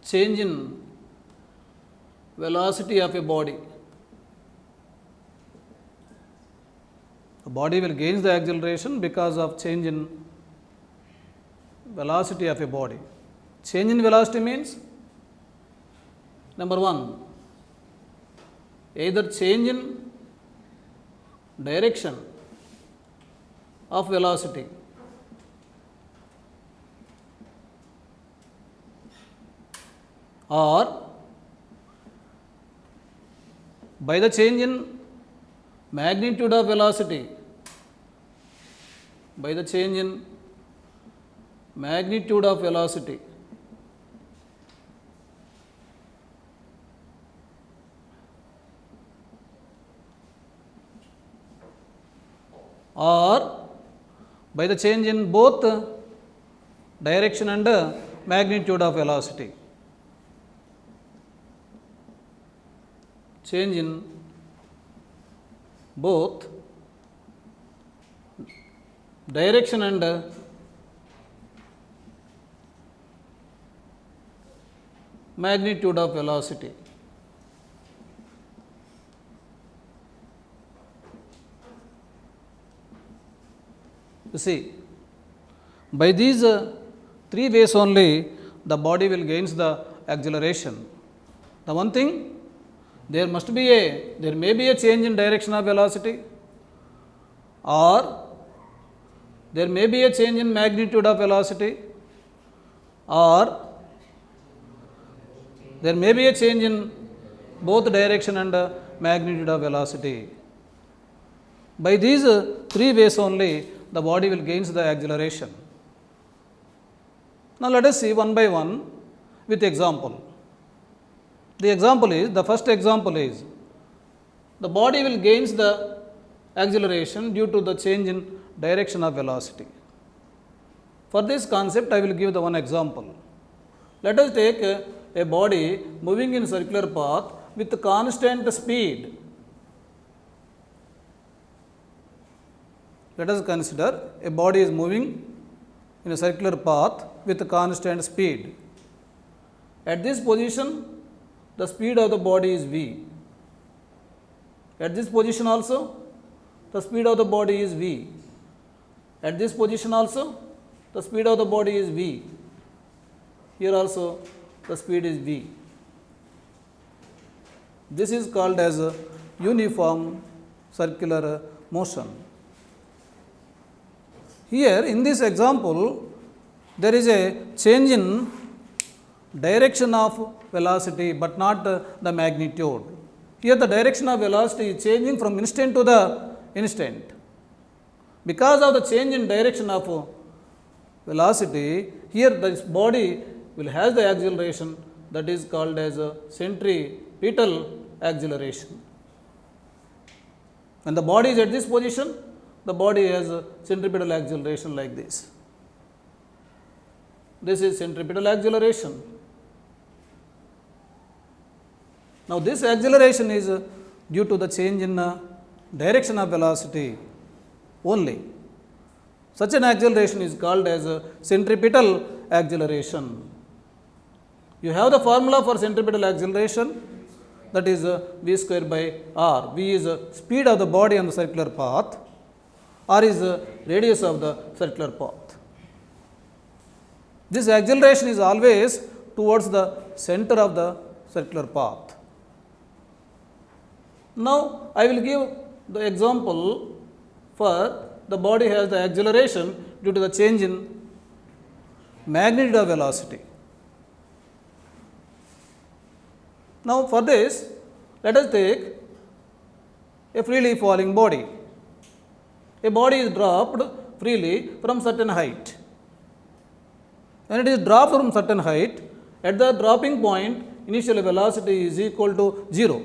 change in velocity of a body. The body will gain the acceleration because of change in velocity of a body. Change in velocity means, number one, either change in direction of velocity or by the change in magnitude of velocity, by the change in magnitude of velocity, or by the change in both direction and magnitude of velocity. Change in both direction and magnitude of velocity. You see, by these three ways only the body will gains the acceleration. The one thing, there may be a change in direction of velocity, or there may be a change in magnitude of velocity, or there may be a change in both direction and magnitude of velocity. By these three ways only the body will gains the acceleration. Now let us see one by one with example. The first example is, the body will gains the acceleration due to the change in direction of velocity. For this concept, I will give the one example. Let us take a body moving in circular path with constant speed. Let us consider a body is moving in a circular path with constant speed. At this position, the speed of the body is v. At this position also, the speed of the body is v. At this position also, the speed of the body is v. Here also, the speed is v. This is called as a uniform circular motion. Here in this example, there is a change in direction of velocity, but not the magnitude. Here the direction of velocity is changing from instant to the instant. Because of the change in direction of velocity, here this body will have the acceleration that is called as a centripetal acceleration. When the body is at this position, the body has a centripetal acceleration like this. This is centripetal acceleration. Now this acceleration is due to the change in direction of velocity only. Such an acceleration is called as a centripetal acceleration. You have the formula for centripetal acceleration, that is v square by r. V is speed of the body on the circular path, r is radius of the circular path. This acceleration is always towards the center of the circular path. Now I will give the example for the body has the acceleration due to the change in magnitude of velocity. Now for this, let us take a freely falling body. A body is dropped freely from certain height. When it is dropped from certain height, at the dropping point, initial velocity is equal to 0.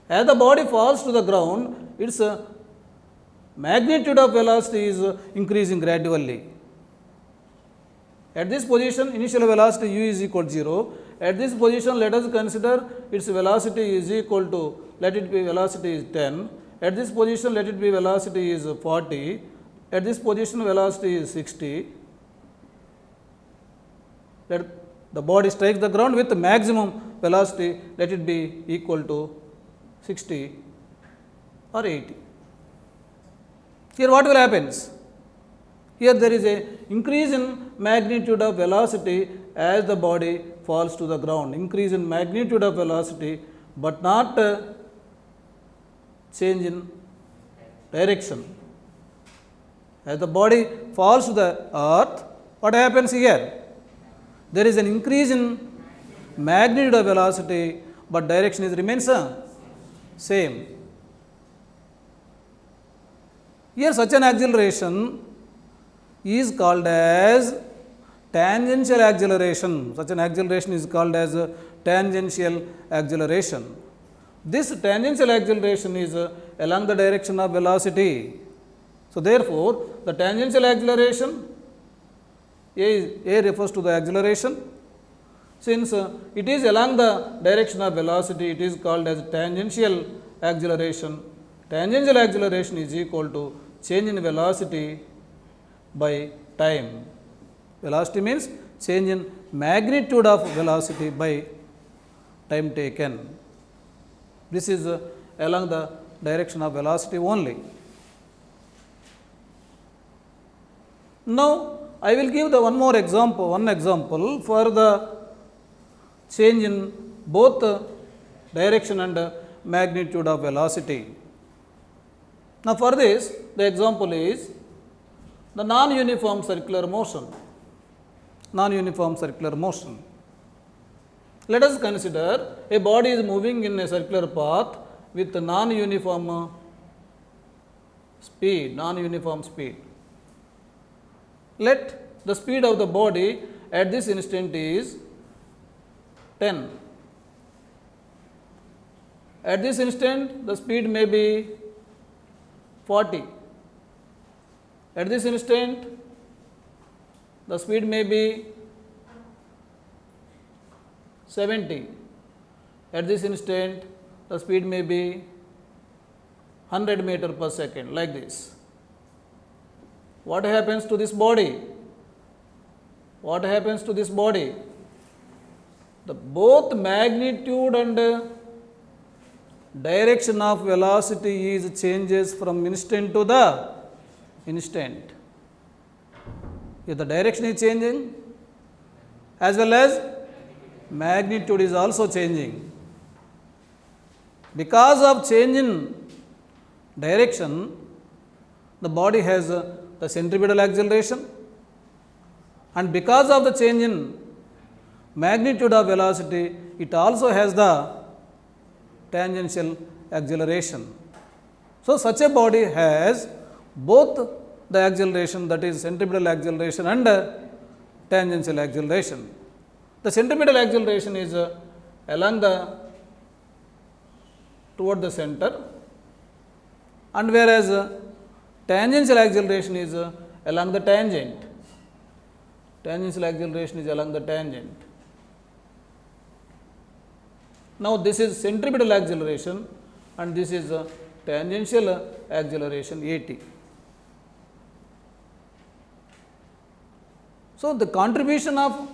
As the body falls to the ground, its magnitude of velocity is increasing gradually. At this position, initial velocity u is equal to 0. At this position, let us consider its velocity is equal to, let it be velocity is 10. At this position, let it be velocity is 40. At this position, velocity is 60. Let the body strikes the ground with maximum velocity, let it be equal to 60 or 80. Here what will happen? Here there is a increase in magnitude of velocity as the body falls to the ground, increase in magnitude of velocity, but not change in direction. As the body falls to the earth, what happens here? There is an increase in magnitude of velocity, but direction is remains same. Here such an acceleration is called as tangential acceleration. Such an acceleration is called as tangential acceleration. This tangential acceleration is along the direction of velocity. So therefore, the tangential acceleration, A refers to the acceleration. Since it is along the direction of velocity, it is called as tangential acceleration. Tangential acceleration is equal to change in velocity by time. Velocity means change in magnitude of velocity by time taken. This is along the direction of velocity only. Now, I will give the one example for the change in both direction and magnitude of velocity. Now, for this, the example is the non-uniform circular motion. Non-uniform circular motion. Let us consider a body is moving in a circular path with non-uniform speed. Let the speed of the body at this instant is 10. At this instant, the speed may be 40. At this instant, the speed may be 70. At this instant, the speed may be 100 meter per second, like this. What happens to this body? What happens to this body? The both magnitude and direction of velocity is changes from instant to the instant. If the direction is changing, as well as magnitude is also changing. Because of change in direction, the body has the centripetal acceleration, and because of the change in magnitude of velocity, it also has the tangential acceleration. So such a body has both the acceleration, that is centripetal acceleration, and tangential acceleration. The centripetal acceleration is along the toward the center, and whereas tangential acceleration is along the tangent. Tangential acceleration is along the tangent. Now this is centripetal acceleration and this is tangential acceleration AT. So the contribution of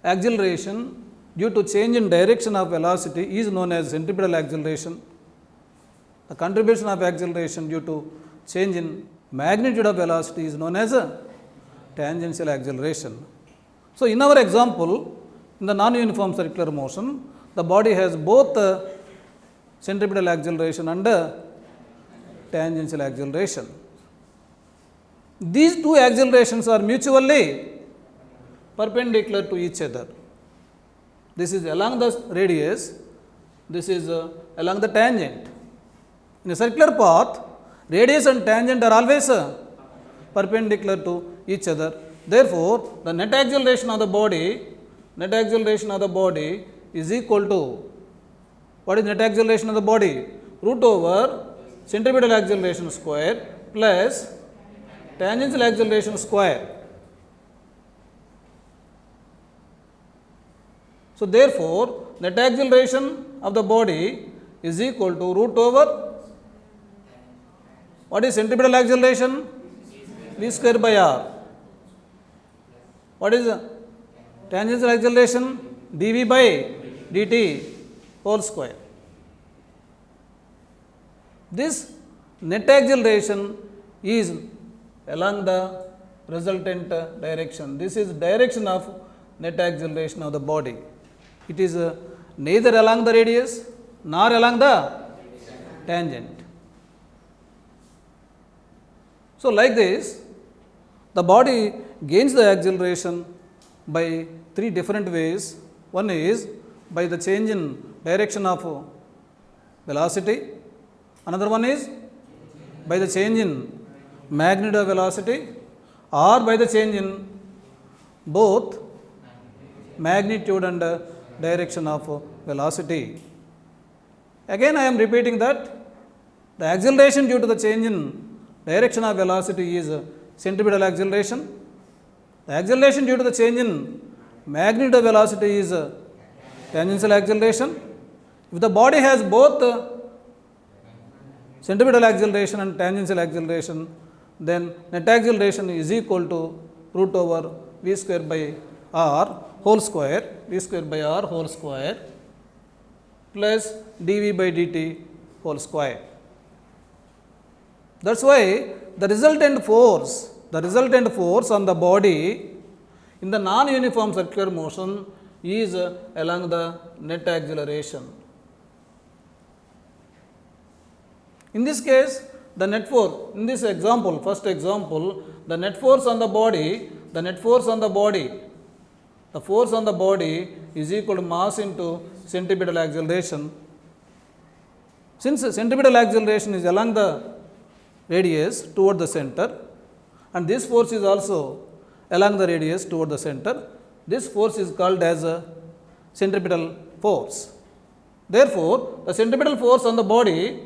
acceleration due to change in direction of velocity is known as centripetal acceleration. The contribution of acceleration due to change in magnitude of velocity is known as tangential acceleration. So in our example, in the non-uniform circular motion, the body has both centripetal acceleration and tangential acceleration. These two accelerations are mutually perpendicular to each other. This is along the radius, this is along the tangent. In a circular path, radius and tangent are always perpendicular to each other. Therefore, the net acceleration of the body is equal to, what is net acceleration of the body? Root over centripetal acceleration square plus tangential acceleration square. So therefore, net acceleration of the body is equal to root over, what is centripetal acceleration? V square by R. What is tangential acceleration dv by dt whole square. This net acceleration is along the resultant direction. This is direction of net acceleration of the body. It is neither along the radius nor along the tangent. So, like this, the body gains the acceleration by three different ways. One is by the change in direction of velocity, another one is by the change in magnitude of velocity, or by the change in both magnitude and direction of velocity. Again I am repeating that the acceleration due to the change in direction of velocity is centripetal acceleration. The acceleration due to the change in magnitude of velocity is tangential acceleration. If the body has both centripetal acceleration and tangential acceleration, then net acceleration is equal to root over v square by r whole square, v square by r whole square plus dv by dt whole square. That is why the resultant force on the body in the non-uniform circular motion is along the net acceleration. In this case, the net force, in this example, first example, the net force on the body, the force on the body is equal to mass into centripetal acceleration. Since centripetal acceleration is along the radius toward the center, and this force is also along the radius toward the center, this force is called as a centripetal force. Therefore, the centripetal force on the body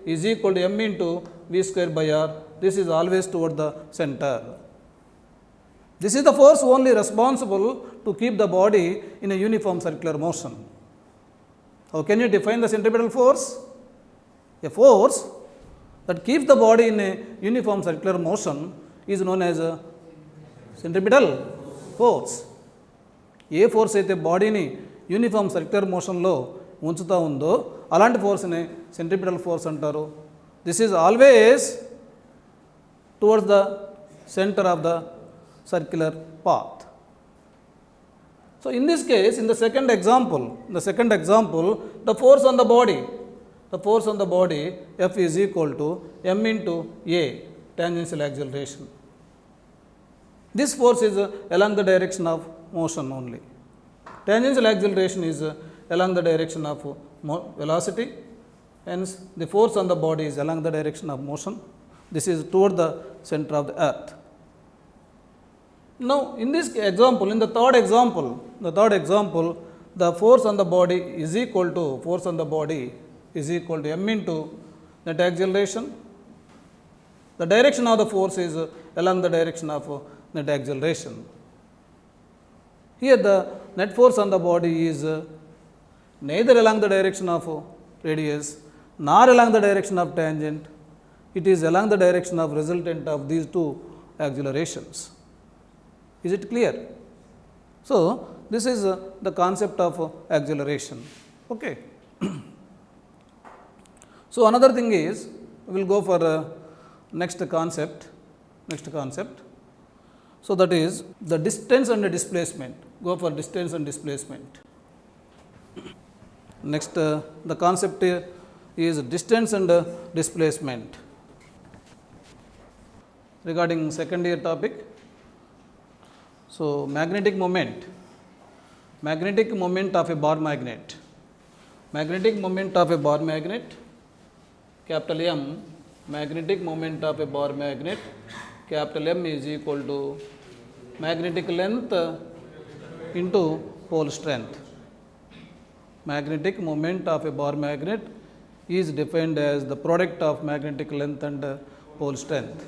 is equal to m into v square by r. This is always toward the center. This is the force only responsible to keep the body in a uniform circular motion. How can you define the centripetal force? A force that keeps the body in a uniform circular motion is known as a centripetal force. A force అయితే బాడీని uniform circular మోషన్లో ఉంచుతూ ఉందో అలాంటి ఫోర్స్ని centripetal force అంటారు. This is always towards the centre of the circular path. So, in this case, in the second example, the force on the body, F is equal to m into a, tangential acceleration. This force is along the direction of motion only. Tangential acceleration is along the direction of velocity, hence the force on the body is along the direction of motion. This is toward the center of the earth. Now, in this example, in the third example, the force on the body is equal to m into net acceleration. The direction of the force is along the direction of net acceleration. Here the net force on the body is neither along the direction of radius nor along the direction of tangent. It is along the direction of resultant of these two accelerations. Is it clear? So, this is the concept of acceleration. Okay. So, another thing is we will go for next concept. So, that is the distance and the displacement. Go for distance and displacement. Next the concept is distance and displacement. Regarding second year topic. So, magnetic moment of a bar magnet, capital M, magnetic moment of a bar magnet, capital M is equal to magnetic length into pole strength. Magnetic moment of a bar magnet is defined as the product of magnetic length and pole strength.